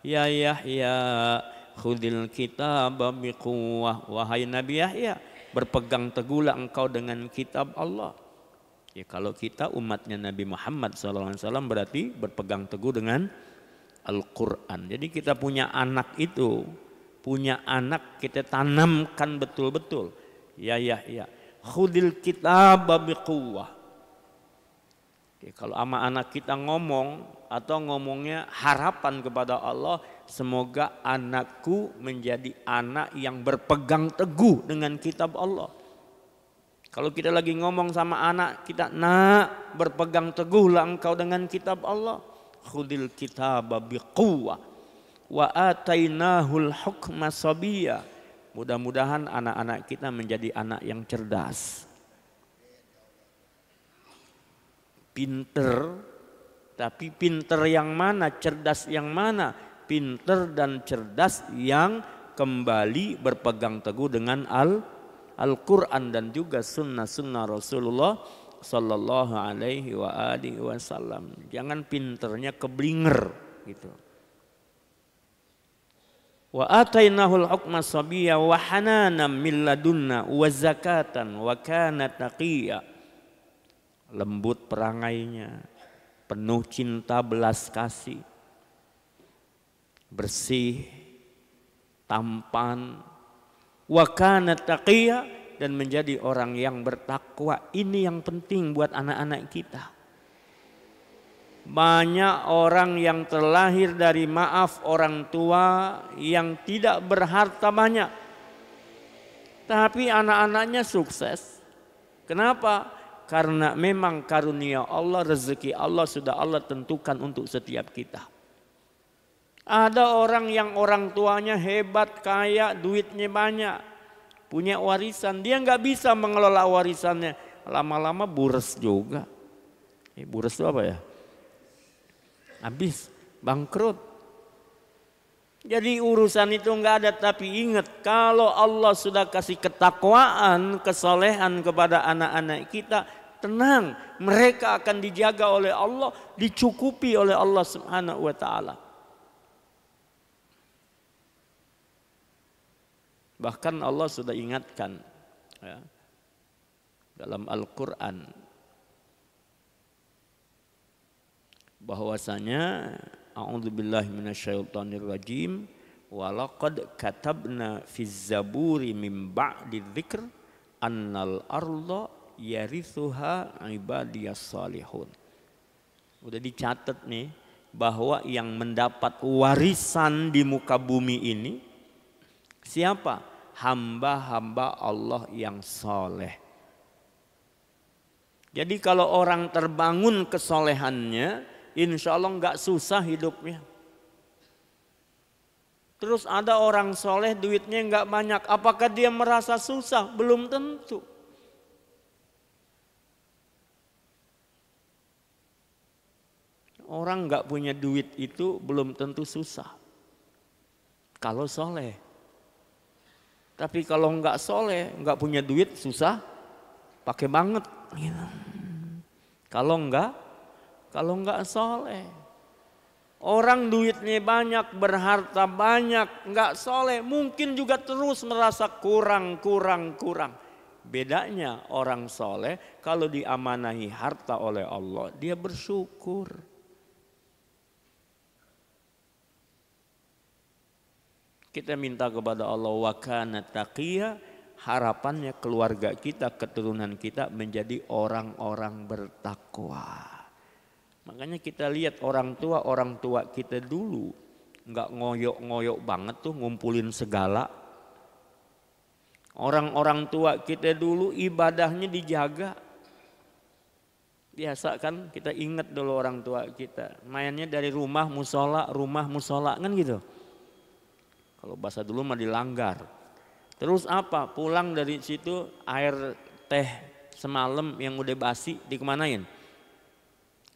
Ya Yahya khudil kitaba biquwwah. Wahai Nabi Yahya, berpegang teguhlah engkau dengan kitab Allah. Ya, kalau kita umatnya Nabi Muhammad SAW berarti berpegang teguh dengan Al-Quran. Jadi kita punya anak itu, punya anak kita tanamkan betul-betul. Ya khudil kitaba biquwwah. Oke, kalau ama anak kita ngomong atau ngomongnya harapan kepada Allah, semoga anakku menjadi anak yang berpegang teguh dengan kitab Allah. Kalau kita lagi ngomong sama anak kita, nak, berpegang teguhlah engkau dengan kitab Allah. Khudil kitaba biquwwah wa atainahul hukma sabiyya. Mudah-mudahan anak-anak kita menjadi anak yang cerdas, pinter, tapi pinter yang mana, cerdas yang mana? Pinter dan cerdas yang kembali berpegang teguh dengan Al-Quran dan juga sunnah-sunnah Rasulullah Sallallahu Alaihi Wasallam. Jangan pinternya keblinger gitu. Wa atainahul hukma sabiyya wa hananan min ladunna wa zakatan wa kana taqiyya. Lembut perangainya, penuh cinta belas kasih, bersih, tampan, wa kana taqiyya, dan menjadi orang yang bertakwa. Ini yang penting buat anak-anak kita. Banyak orang yang terlahir dari maaf orang tua yang tidak berharta banyak, tapi anak-anaknya sukses. Kenapa? Karena memang karunia Allah, rezeki Allah sudah Allah tentukan untuk setiap kita. Ada orang yang orang tuanya hebat, kaya, duitnya banyak, punya warisan, dia nggak bisa mengelola warisannya, lama-lama bures juga. Bures itu apa ya? Habis, bangkrut. Jadi urusan itu nggak ada, tapi ingat kalau Allah sudah kasih ketakwaan, kesolehan kepada anak-anak kita, tenang, mereka akan dijaga oleh Allah, dicukupi oleh Allah Subhanahu wa taala. Bahkan Allah sudah ingatkan ya, dalam Al-Quran bahwasanya a'udzubillahi minasyaitonirrajim wa laqad katabna fiz zaburi min ba'di dzikr annal arda yarithuha ibadiyas salihun. Udah dicatat nih bahwa yang mendapat warisan di muka bumi ini siapa? Hamba-hamba Allah yang soleh. Jadi kalau orang terbangun kesolehannya, insya Allah nggak susah hidupnya. Terus ada orang soleh duitnya nggak banyak, apakah dia merasa susah? Belum tentu. Orang nggak punya duit itu belum tentu susah kalau soleh. Tapi kalau nggak soleh, nggak punya duit susah, pakai banget. Kalau nggak soleh, orang duitnya banyak, berharta banyak, nggak soleh, mungkin juga terus merasa kurang. Bedanya orang soleh kalau diamanahi harta oleh Allah, dia bersyukur. Kita minta kepada Allah wa kana taqiyya, harapannya keluarga kita, keturunan kita menjadi orang-orang bertakwa. Makanya kita lihat orang tua kita dulu nggak ngoyok-ngoyok banget tuh ngumpulin segala. Orang-orang tua kita dulu ibadahnya dijaga. Biasa kan kita ingat dulu orang tua kita mainnya dari rumah musola kan gitu. Kalau bahasa dulu mah dilanggar. Terus apa? Pulang dari situ air teh semalam yang udah basi dikemanain?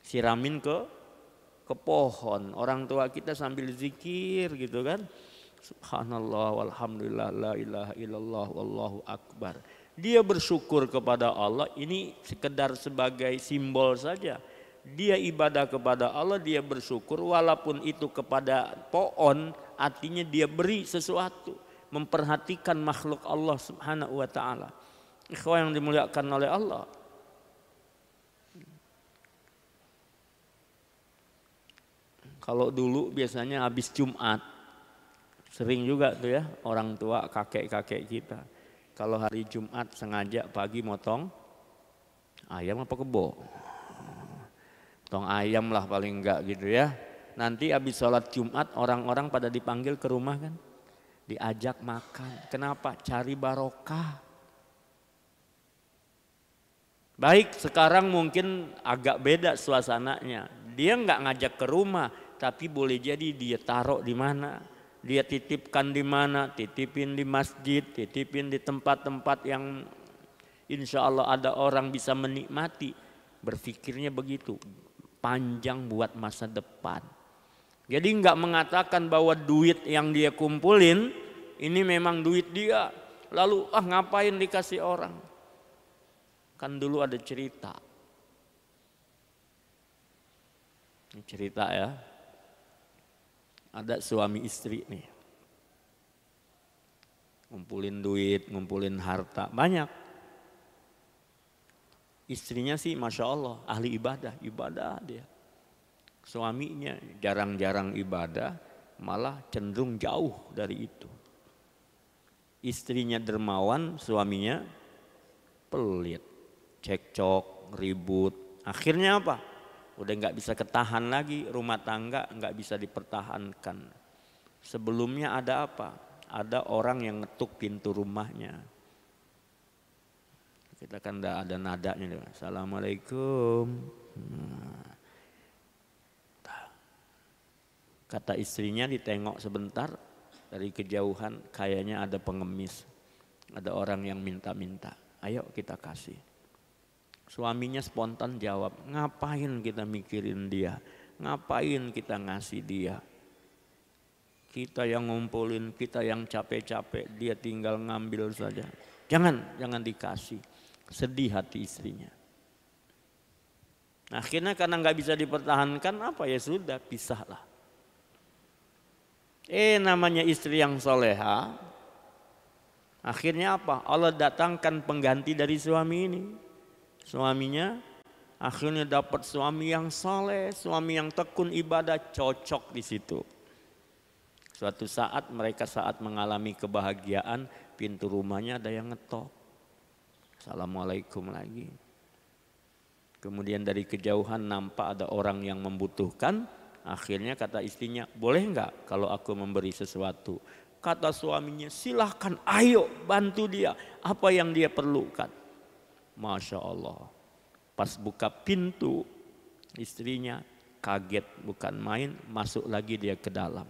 Siramin ke pohon. Orang tua kita sambil zikir gitu kan. Subhanallah walhamdulillah la ilaha illallah wallahu akbar. Dia bersyukur kepada Allah, ini sekedar sebagai simbol saja. Dia ibadah kepada Allah, dia bersyukur walaupun itu kepada pohon, artinya dia beri sesuatu, memperhatikan makhluk Allah Subhanahu wa taala. Ikhwan yang dimuliakan oleh Allah. Kalau dulu biasanya habis Jumat, sering juga tuh ya orang tua kakek-kakek kita. Kalau hari Jumat sengaja pagi motong ayam apa kebo? Motong ayam lah paling enggak gitu ya. Nanti habis sholat Jumat orang-orang pada dipanggil ke rumah kan. Diajak makan. Kenapa? Cari barokah. Baik, sekarang mungkin agak beda suasananya. Dia enggak ngajak ke rumah, tapi boleh jadi dia taruh di mana, dia titipkan di mana, titipin di masjid, titipin di tempat-tempat yang insya Allah ada orang bisa menikmati. Berpikirnya begitu, panjang buat masa depan. Jadi enggak mengatakan bahwa duit yang dia kumpulin ini memang duit dia, lalu ngapain dikasih orang. Kan dulu ada cerita. Ini cerita ya. Ada suami istri nih. Ngumpulin duit, ngumpulin harta, banyak. Istrinya sih Masya Allah, ahli ibadah dia. Suaminya jarang-jarang ibadah, malah cenderung jauh dari itu. Istrinya dermawan, suaminya pelit, cekcok, ribut. Akhirnya apa? Udah nggak bisa ketahan lagi, rumah tangga nggak bisa dipertahankan. Sebelumnya ada apa? Ada orang yang ngetuk pintu rumahnya. Kita kan ada nadanya. Assalamualaikum. Kata istrinya ditengok sebentar dari kejauhan, kayaknya ada pengemis. Ada orang yang minta-minta. Ayo kita kasih. Suaminya spontan jawab, ngapain kita mikirin dia? Ngapain kita ngasih dia? Kita yang ngumpulin, kita yang capek-capek, dia tinggal ngambil saja. Jangan dikasih. Sedih hati istrinya. Akhirnya karena nggak bisa dipertahankan, apa ya sudah, pisahlah. Namanya istri yang soleha. Akhirnya apa? Allah datangkan pengganti dari suami ini. Suaminya akhirnya dapat suami yang saleh, suami yang tekun ibadah, cocok di situ. Suatu saat mereka saat mengalami kebahagiaan, pintu rumahnya ada yang ngetok. Assalamualaikum lagi. Kemudian dari kejauhan nampak ada orang yang membutuhkan. Akhirnya kata istrinya, boleh enggak kalau aku memberi sesuatu? Kata suaminya, silahkan, ayo bantu dia. Apa yang dia perlukan? Masya Allah. Pas buka pintu, istrinya kaget bukan main, masuk lagi dia ke dalam.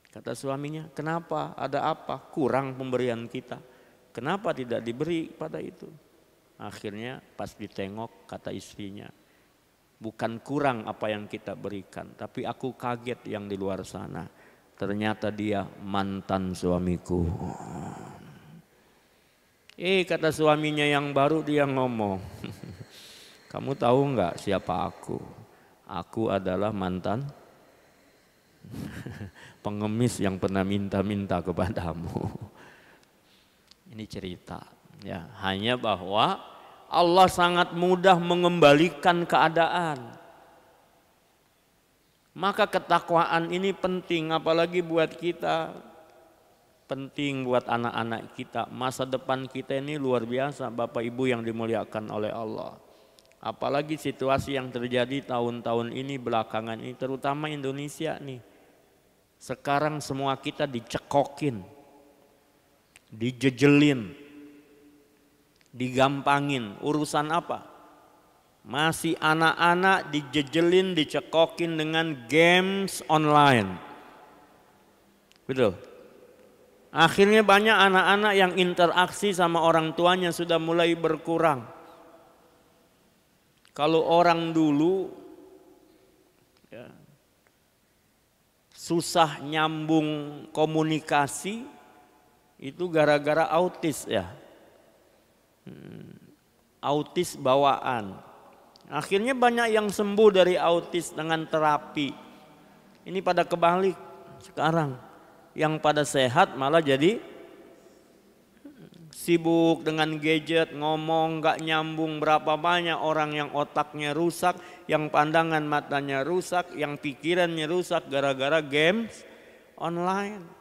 Kata suaminya, kenapa? Ada apa? Kurang pemberian kita. Kenapa tidak diberi pada itu? Akhirnya pas ditengok kata istrinya, bukan kurang apa yang kita berikan, tapi aku kaget yang di luar sana. Ternyata dia mantan suamiku. Kata suaminya yang baru, dia ngomong, kamu tahu nggak siapa aku? Aku adalah mantan pengemis yang pernah minta-minta kepadamu. Ini cerita, ya, hanya bahwa Allah sangat mudah mengembalikan keadaan. Maka ketakwaan ini penting, apalagi buat kita, penting buat anak-anak kita. Masa depan kita ini luar biasa, Bapak Ibu yang dimuliakan oleh Allah. Apalagi situasi yang terjadi tahun-tahun ini belakangan ini, terutama Indonesia nih. Sekarang semua kita dicekokin, dijejelin, digampangin. Urusan apa? Masih anak-anak dijejelin, dicekokin dengan games online. Betul. Akhirnya banyak anak-anak yang interaksi sama orang tuanya sudah mulai berkurang. Kalau orang dulu ya, susah nyambung komunikasi itu gara-gara autis ya. Autis bawaan. Akhirnya banyak yang sembuh dari autis dengan terapi. Ini pada kebalik sekarang. Yang pada sehat malah jadi sibuk dengan gadget, ngomong gak nyambung. Berapa banyak orang yang otaknya rusak, yang pandangan matanya rusak, yang pikirannya rusak gara-gara games online.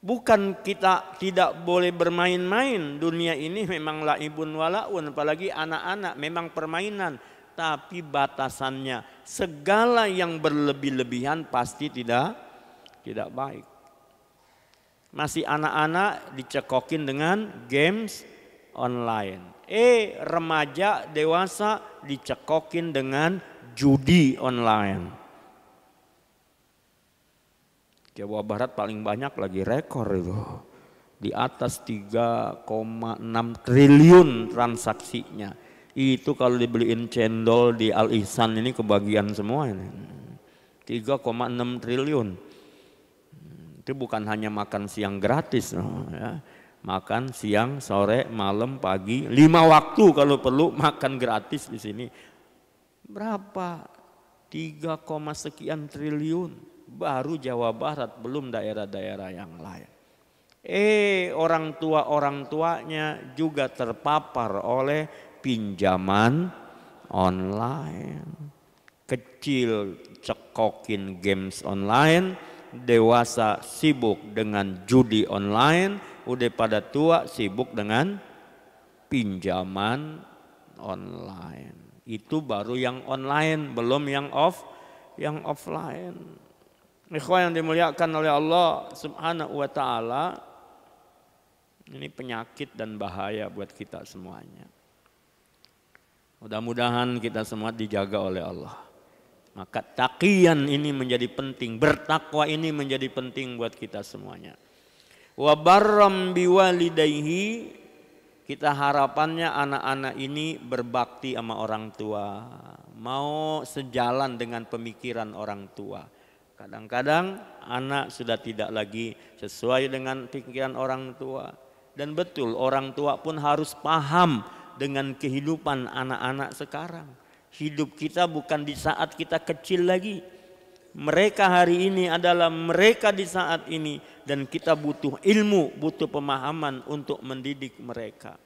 Bukan kita tidak boleh bermain-main, dunia ini memang laibun walaun, apalagi anak-anak memang permainan, tapi batasannya. Segala yang berlebih-lebihan pasti tidak baik. Masih anak-anak dicekokin dengan games online. Remaja dewasa dicekokin dengan judi online. Jawa Barat paling banyak lagi rekor itu. Di atas 3,6 triliun transaksinya. Itu kalau dibeliin cendol di Al Ihsan ini kebagian semua ini. 3,6 triliun. Itu bukan hanya makan siang gratis, ya. Makan siang, sore, malam, pagi, 5 waktu kalau perlu makan gratis di sini. Berapa? 3, sekian triliun. Baru Jawa Barat, belum daerah-daerah yang lain. Orang tuanya juga terpapar oleh pinjaman online. Kecil cekokin games online, dewasa sibuk dengan judi online, udah pada tua sibuk dengan pinjaman online. Itu baru yang online, belum yang offline. Ikhwan yang dimuliakan oleh Allah Subhanahu wa taala, ini penyakit dan bahaya buat kita semuanya. Mudah-mudahan kita semua dijaga oleh Allah. Maka taqiyan ini menjadi penting, bertakwa ini menjadi penting buat kita semuanya. Wa barram biwalidayhi, kita harapannya anak-anak ini berbakti sama orang tua, mau sejalan dengan pemikiran orang tua. Kadang-kadang anak sudah tidak lagi sesuai dengan pikiran orang tua. Dan betul, orang tua pun harus paham dengan kehidupan anak-anak sekarang. Hidup kita bukan di saat kita kecil lagi. Mereka hari ini adalah mereka di saat ini. Dan kita butuh ilmu, butuh pemahaman untuk mendidik mereka.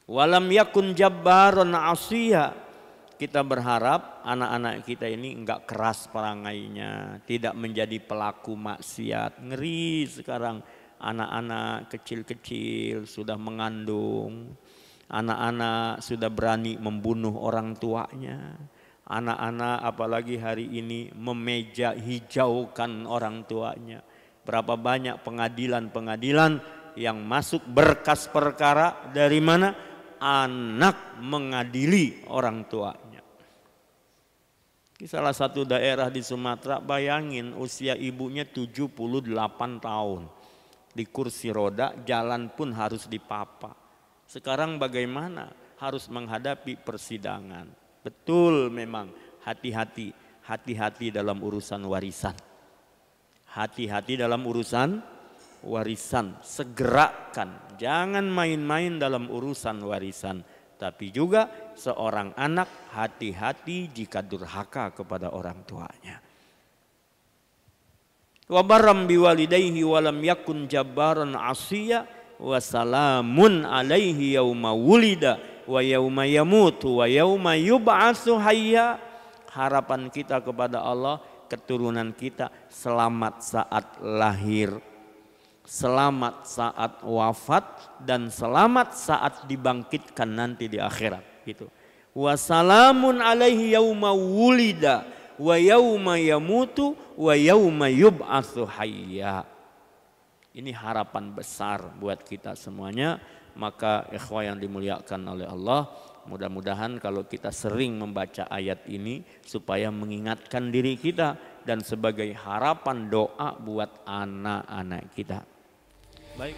Walam yakun jabbaron asiyah. Kita berharap anak-anak kita ini enggak keras perangainya, tidak menjadi pelaku maksiat. Ngeri sekarang anak-anak kecil-kecil sudah mengandung, anak-anak sudah berani membunuh orang tuanya, anak-anak apalagi hari ini memeja hijaukan orang tuanya. Berapa banyak pengadilan-pengadilan yang masuk berkas perkara dari mana? Anak mengadili orang tuanya. Di salah satu daerah di Sumatera, bayangin usia ibunya 78 tahun. Di kursi roda, jalan pun harus dipapa. Sekarang bagaimana? Harus menghadapi persidangan. Betul memang, hati-hati dalam urusan warisan. Hati-hati dalam urusan warisan, segerakan, jangan main-main dalam urusan warisan. Tapi juga seorang anak hati-hati jika durhaka kepada orang tuanya. Wa barram biwalidayhi wa lam yakun jabbaran asiya wa salamun alaihi yauma wulida wa yauma yamutu wa yauma yub'atsu hayya. Harapan kita kepada Allah, keturunan kita selamat saat lahir, selamat saat wafat, dan selamat saat dibangkitkan nanti di akhirat gitu. Wassalamun alaihi yauma wulida wa yauma yamutu wa yauma yub'atsu hayya. Ini harapan besar buat kita semuanya. Maka ikhwah yang dimuliakan oleh Allah, mudah-mudahan kalau kita sering membaca ayat ini supaya mengingatkan diri kita dan sebagai harapan doa buat anak-anak kita. Baik.